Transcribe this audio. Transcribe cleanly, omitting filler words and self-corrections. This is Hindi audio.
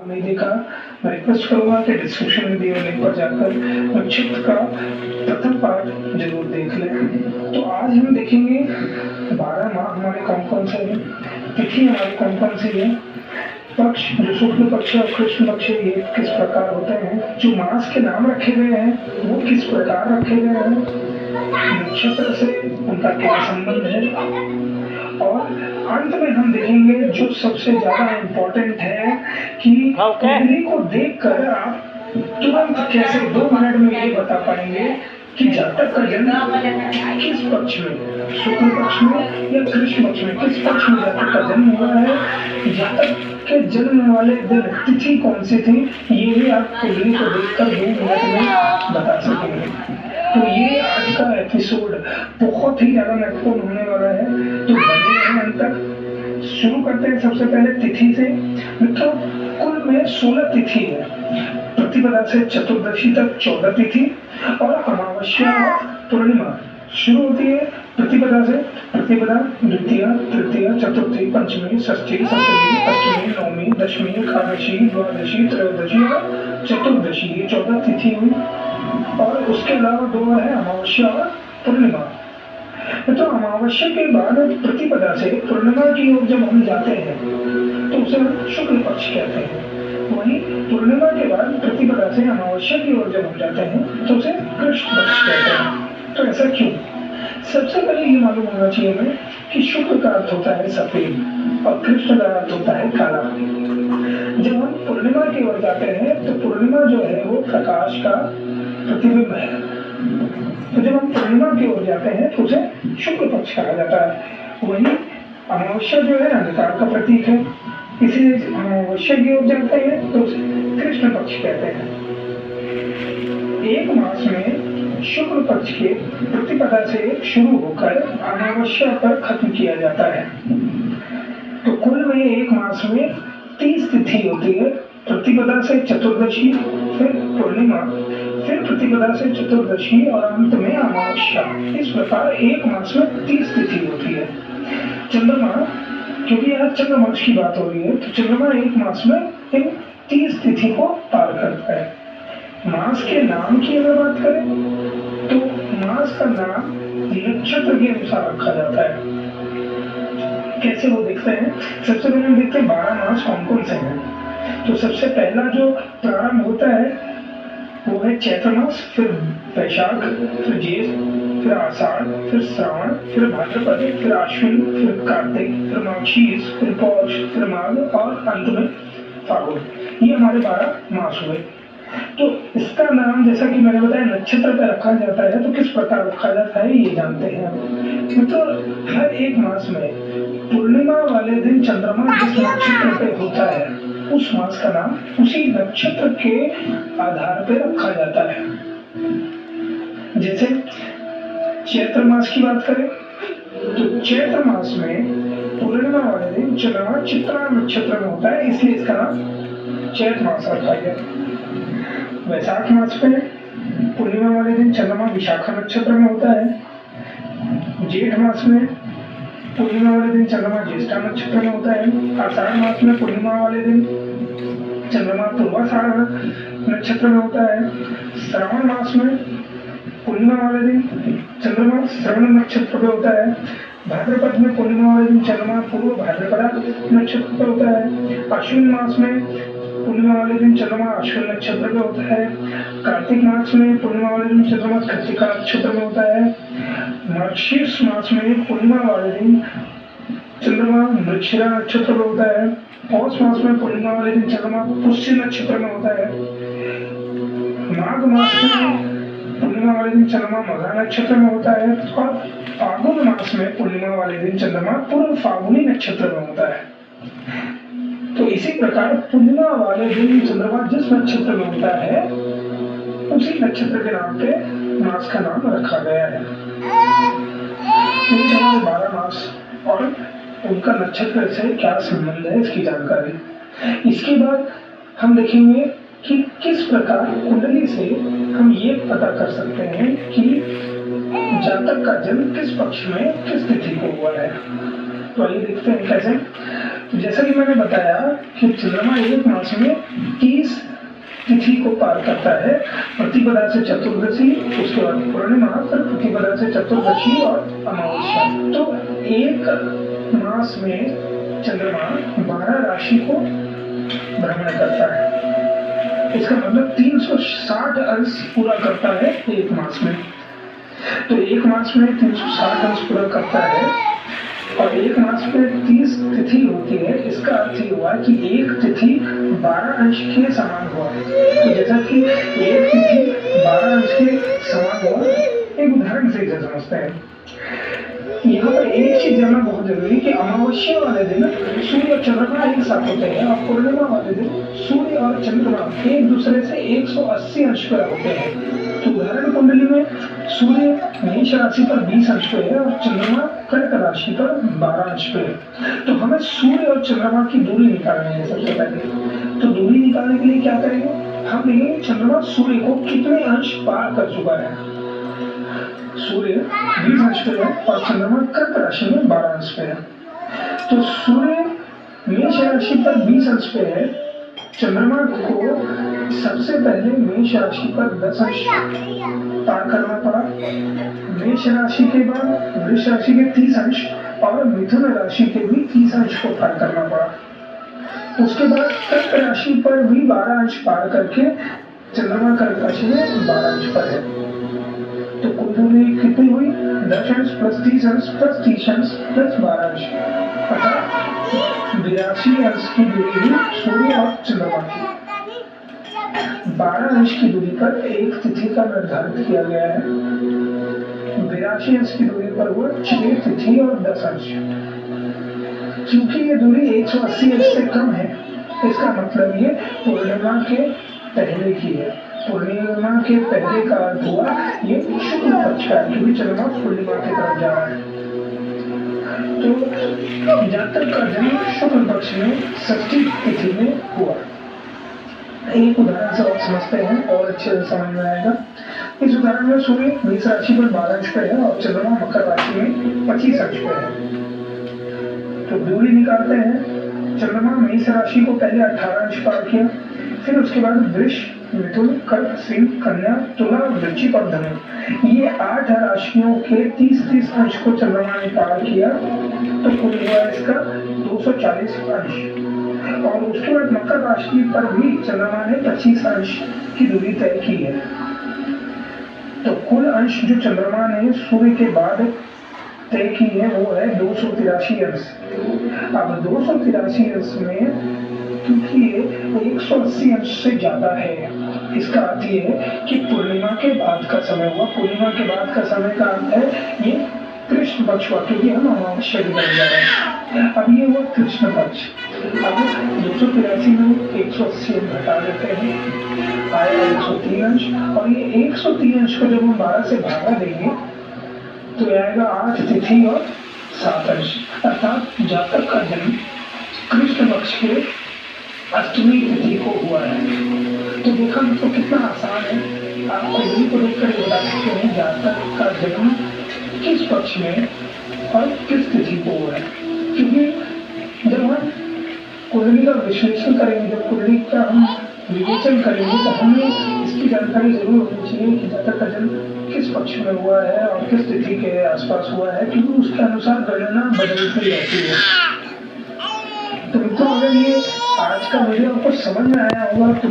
नहीं देखा, मैं रिक्वेस्ट करूंगा कि डिस्क्रिप्शन में दिए हुए लिंक पर जाकर नक्षत्र का प्रथम पार्ट जरूर देख लें। तो आज हम देखेंगे 12 माह हमारे कौन कौन से हैं, तिथि हमारी कौन कौन सी है, पक्ष जो शुक्ल पक्ष और कृष्ण पक्ष ये किस प्रकार होते हैं, जो मास के नाम रखे गए हैं वो किस प्रकार रखे गए हैं, नक्षत्र से उनका क्या संबंध है, और अंत में हम देखेंगे जो सबसे ज्यादा इम्पोर्टेंट है कि कुंडली को देखकर आप तुरंत कैसे 2 मिनट में ये बता पाएंगे कि जातक का जन्म किस पक्ष में, शुक्ल पक्ष में या कृष्ण पक्ष में, किस पक्ष में जातक का जन्म हुआ है, जातक के जन्म वाले दिन तिथि कौन सी थी, ये भी आप कुंडली को देखकर 2 मिनट में बता सकेंगे। तो ये आज का एपिसोड बहुत ही ज्यादा महत्वपूर्ण होने वाला है, तो बने रहें अंत तक। शुरू करते हैं सबसे पहले तिथि से। मित्रों, कुल में 16 तिथि है। प्रतिपदा से चतुर्दशी तक 14 तिथि और अमावस्या और पूर्णिमा शुरू होती है प्रतिपदा से। प्रतिपदा द्वितीय, तृतीय, चतुर्थी, पंचमी, षष्ठी, सप्तमी, अष्टमी, नवमी, दशमी, एकादशी, द्वादशी, त्रयोदशी और चतुर्दशी, ये 14 तिथि हुई। और उसके अलावा 2 है अमावस्या और पूर्णिमा। तो अमावस्या के बाद प्रतिपदा से पूर्णिमा की ओर जब हम जाते हैं तो उसे हम शुक्ल पक्ष कहते हैं। वहीं पूर्णिमा के बाद प्रतिपदा से अमावस्या की ओर जब हम जाते हैं तो उसे कृष्ण पक्ष कहते हैं। तो ऐसा क्यों? सबसे पहले ये मालूम होना चाहिए हमें कि शुक्ल का अर्थ होता है सफेद और कृष्ण का अर्थ होता है काला। जब हम पूर्णिमा की ओर जाते हैं तो पूर्णिमा जो है वो प्रकाश का प्रतिबिंब है। तो जब हम पूर्णिमा की ओर जाते हैं तो उसे शुक्ल पक्ष कहा जाता है। वहीं अमावस्या जो है अंधकार का प्रतीक है, इसीलिए अमावस्या की ओर जाते हैं तो उसे कृष्ण पक्ष कहते हैं। एक मास में शुक्ल पक्ष के प्रतिपदा से शुरू होकर अमावस्या पर खत्म किया जाता है। तो कुल में एक मास में 30 तिथि होती है। प्रतिपदा से चतुर्दशी, फिर पूर्णिमा, फिर प्रतिपदा से चतुर्दशी और अंत में अमावस्या। इस प्रकार एक मास में 30 तिथि होती है। चंद्रमा, क्योंकि आज चंद्रमास की बात हो रही है, तो चंद्रमा एक मास में इन 30 तिथि को पार करता है। मास के नाम की अगर बात करें तो मास का नाम नक्षत्र के अनुसार रखा जाता है। कैसे वो देखते हैं? सबसे पहले हम देखते हैं 12 मास कौन कौन से हैं। तो सबसे पहला जो प्रारंभ होता है वो है चैत्र मास, फिर वैशाख, फिर ज्येष्ठ, फिर आषाढ़, फिर श्रावण, फिर भाद्रपद, फिर आश्विन, फिर कार्तिक, फिर माघीस, फिर पौष, फिर माघ और अंत में फागुन। ये हमारे 12 मास हुए। तो इसका नाम जैसा कि मैंने बताया नक्षत्र पर रखा जाता है। तो किस प्रकार रखा जाता है ये जानते हैं। तो हर एक मास में पूर्णिमा वाले दिन चंद्रमा जिस नक्षत्र पे होता है उस मास का नाम उसी नक्षत्र के आधार पर रखा जाता है। जैसे चैत्र मास की बात करें तो चैत्र मास में पूर्णिमा वाले दिन चंद्रमा चित्रा नक्षत्र में होता है, इसलिए इसका नाम चैत्र मास रखा गया। वैशाख मास में पूर्णिमा वाले दिन चंद्रमा विशाखा नक्षत्र में होता है। जेठ मास में पूर्णिमा वाले दिन चंद्रमा ज्येष्ठा नक्षत्र में होता है। आषाढ़ मास में पूर्णिमा वाले दिन चंद्रमा पूर्वाषाढ़ नक्षत्र में होता है। श्रावण मास में पूर्णिमा वाले दिन चंद्रमा श्रवण नक्षत्र पे होता है। भाद्रपद में पूर्णिमा वाले दिन चंद्रमा पूर्व भाद्रपदा नक्षत्र पे होता है। आश्विन मास में पूर्णिमा वाले दिन चंद्रमा अश्विन नक्षत्र में होता है। कार्तिक मास में पूर्णिमा वाले दिन चंद्रमा कृत्तिका नक्षत्र में होता है। मार्गशीर्ष मास में पूर्णिमा वाले दिन चंद्रमा मृगशिरा नक्षत्र में होता है। पौष मास में पूर्णिमा वाले दिन चंद्रमा पुष्य नक्षत्र में होता है। माघ मास में पूर्णिमा वाले दिन चंद्रमा मघा नक्षत्र में होता है। और फागुन मास में पूर्णिमा वाले दिन चंद्रमा पूर्व फागुनी नक्षत्र में होता है। तो इसी प्रकार पूर्णिमा वाले दिन चंद्रमा जिस नक्षत्र में होता है उसी नक्षत्र के नाम पे मास का नाम रखा गया है। ये हमारे 12 मास और उनका नक्षत्र से क्या संबंध है इसकी जानकारी। इसके बाद हम देखेंगे कि किस प्रकार कुंडली से हम ये पता कर सकते हैं कि जातक का जन्म किस पक्ष में किस तिथि को हुआ है। तो आइए देखते हैं कैसे। तो जैसा कि मैंने बताया कि चंद्रमा एक मास में 30 तिथि को पार करता है, प्रतिपदा से चतुर्दशी, उसके बाद पूर्णिमा, फिर प्रतिपदा से चतुर्दशी और अमावस्या। तो एक मास में चंद्रमा 12 राशि को भ्रमण करता है। इसका मतलब 360 अंश पूरा करता है एक मास में। तो एक मास में 360 अंश पूरा करता है और एक मास में 30 तिथि होती है। इसका अर्थ ये हुआ कि एक तिथि 12 अंश के समान हुआ। तो जैसा कि एक तिथि 12 अंश के समान हुआ, एक उदाहरण से इसे समझते हैं। यहाँ पर एक चीज जानना बहुत जरूरी कि अमावस्या वाले दिन सूर्य और चंद्रमा एक साथ होते हैं और पूर्णिमा वाले दिन सूर्य और चंद्रमा एक दूसरे से 180 अंश पर होते हैं। तो उदाहरण कुंडली में सूर्य मेष राशि पर 20 अंश पे है और चंद्रमा कर्क राशि पर 12 अंश पे है। तो हमें सूर्य और चंद्रमा की दूरी निकालनी है सबसे पहले। तो दूरी निकालने के लिए क्या करेंगे, हम देखेंगे चंद्रमा सूर्य को कितने अंश पार कर चुका है। सूर्य 20 अंश पे है और चंद्रमा कर्क राशि में 12 अंश पे है। तो सूर्य मेष राशि पर 20 अंश पे है, चंद्रमा को सबसे पहले मेष राशि पर 10 अंश पार करना पड़ा। मेष राशि के बाद वृष राशि के 30 अंश और मिथुन राशि के भी 30 अंश को पार करना पड़ा। उसके बाद कर्क राशि पर भी 12 अंश पार करके चंद्रमा कर्क राशि में 12 अंश पर है। तो कुल दूरी कितनी हुई, 10 अंश प्लस 30 अंश प्लस 30 अंश प्लस 12 अंश, अर्थात 82 अंश की दूरी हुई सूर्य और चंद्रमा की। 12 अंश की दूरी पर एक तिथि का निर्धारित किया गया है। 82 अंश की दूरी पर हुआ 6 तिथि और 10 अंश। क्योंकि ये दूरी 180 अंश से कम है, इसका मतलब ये पूर्णिमा के पहले की है। पूर्णिमा के पहले का अर्थ हुआ ये शुक्ल पक्ष का, क्योंकि चंद्रमा पूर्णिमा की तरफ जा रहा है। तो जातक का जन्म शुक्ल पक्ष में षष्ठी तिथि में हुआ। एक उदाहरण से और समझते हैं और अच्छे से समझ में आएगा। इस उदाहरण में सूर्य मेष राशि पर 12 अंश पे है और चंद्रमा मकर राशि में 25 अंश पे है। तो दूरी निकालते हैं। चंद्रमा मेष राशि को पहले 18 अंश पार किया, फिर उसके बाद वृष, मिथुन, कर्क, सिंह, कन्या, तुला, वृश्चिक और धनु, ये 8 राशियों के 30-30 अंश को चंद्रमा ने पार किया। तो कुल हुआ इसका 240 अंश। और उसके बाद मकर राशि पर भी चंद्रमा ने 25 अंश की दूरी तय की है। तो कुल अंश जो चंद्रमा ने सूर्य के बाद तय की है वो है 283 अंश। अब 283 अंश में क्योंकि ये 180 अंश से ज्यादा है, इसका अर्थ ये है कि पूर्णिमा के बाद का समय हुआ। पूर्णिमा के बाद का समय का अर्थ है ये कृष्ण पक्ष हुआ, क्योंकि हम अमावस्या की तरफ जा रहे हैं। अब ये हुआ कृष्ण पक्ष। अब 283 में 180 घटा देते हैं, आया 103 अंश। और ये 103 अंश को जब हम 12 से भागा देंगे तो आएगा 8 तिथि और 7 अंश, अर्थात जातक का जन्म कृष्ण पक्ष के अष्टमी तिथि को हुआ है। तो देखा तो कितना आसान है, आप कुंडली को देखकर बता सकते हैं जातक का जन्म किस पक्ष में और किस तिथि को हुआ है। क्योंकि जब हम कुंडली का विश्लेषण करेंगे, जब कुंडली का हम विवेचन करेंगे तो हमें इसकी जानकारी जरूर होनी चाहिए कि जातक का जन्म किस पक्ष में हुआ है और किस तिथि के आसपास हुआ है, क्योंकि उसके अनुसार गणना बदलती रहती है। तो मित्रों, अगर ये आज का वीडियो आपको समझ में आया होगा तो